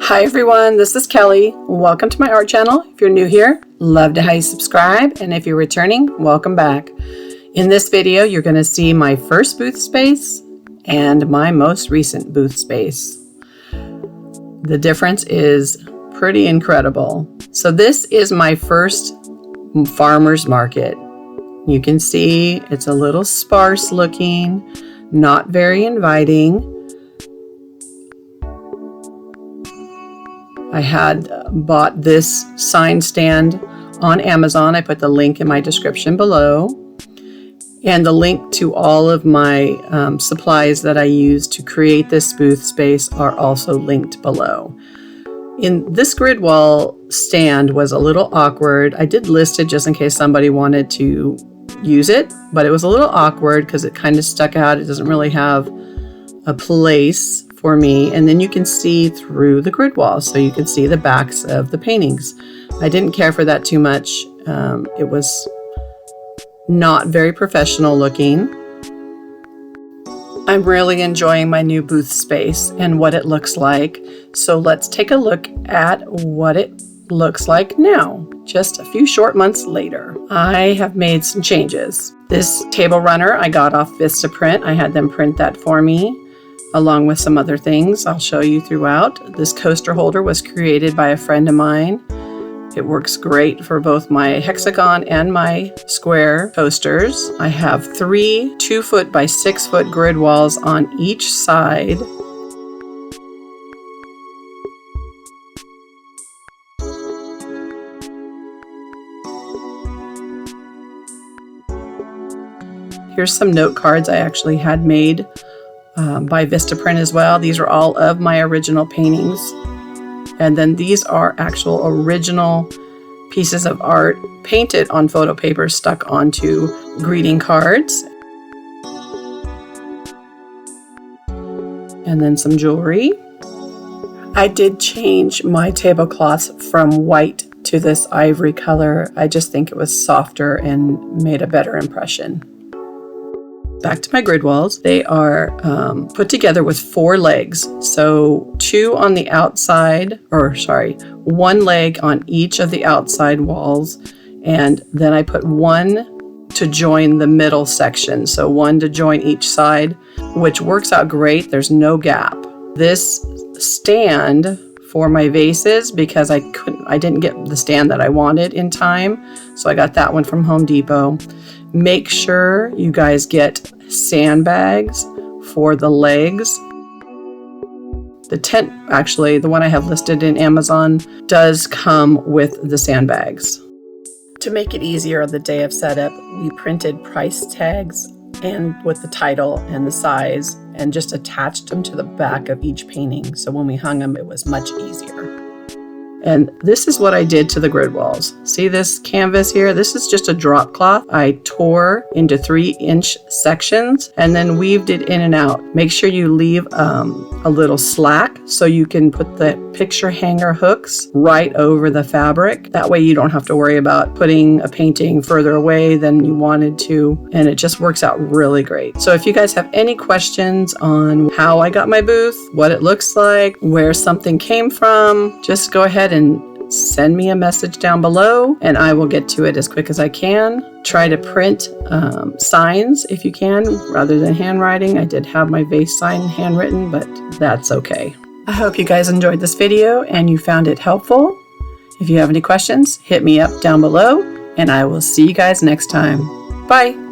Hi everyone, this is Kelly. Welcome to my art channel. If you're new here, love to have you subscribe, and if you're returning, welcome back. In this video, you're going to see my first booth space and my most recent booth space. The difference is pretty incredible. So this is my first farmer's market. You can see it's a little sparse looking, not very inviting. I had bought this sign stand on Amazon. I put the link in my description below, and the link to all of my supplies that I used to create this booth space are also linked below. In this grid wall stand was a little awkward. I did list it just in case somebody wanted to use it, but it was a little awkward because it kind of stuck out. It doesn't really have a place for me, and then you can see through the grid wall, so you can see the backs of the paintings. I didn't care for that too much. It was not very professional looking. I'm really enjoying my new booth space and what it looks like. So let's take a look at what it looks like now, just a few short months later. I have made some changes. This table runner I got off Vistaprint. I had them print that for me, along with some other things I'll show you throughout. This coaster holder was created by a friend of mine. It works great for both my hexagon and my square coasters. I have 3 2-foot by 6-foot grid walls on each side. Here's some note cards I actually had made by Vistaprint as well. These are all of my original paintings. And then these are actual original pieces of art painted on photo paper stuck onto greeting cards. And then some jewelry. I did change my tablecloths from white to this ivory color. I just think it was softer and made a better impression. Back to my grid walls. They are put together with 4 legs. So 2 on the outside, 1 leg on each of the outside walls. And then I put 1 to join the middle section. So 1 to join each side, which works out great. There's no gap. This stand for my vases, because I didn't get the stand that I wanted in time. So I got that one from Home Depot. Make sure you guys get sandbags for the legs. The tent, actually, the one I have listed in Amazon, does come with the sandbags. To make it easier on the day of setup, we printed price tags and with the title and the size, and just attached them to the back of each painting. So when we hung them, it was much easier. And this is what I did to the grid walls. See this canvas here? This is just a drop cloth. I tore into 3-inch sections and then weaved it in and out. Make sure you leave a little slack so you can put the picture hanger hooks right over the fabric. That way you don't have to worry about putting a painting further away than you wanted to, and it just works out really great. So if you guys have any questions on how I got my booth, what it looks like, where something came from, just go ahead and send me a message down below and I will get to it as quick as I can. Try to print signs if you can rather than handwriting. I did have my vase sign handwritten, but that's okay. I hope you guys enjoyed this video and you found it helpful. If you have any questions, hit me up down below and I will see you guys next time. Bye.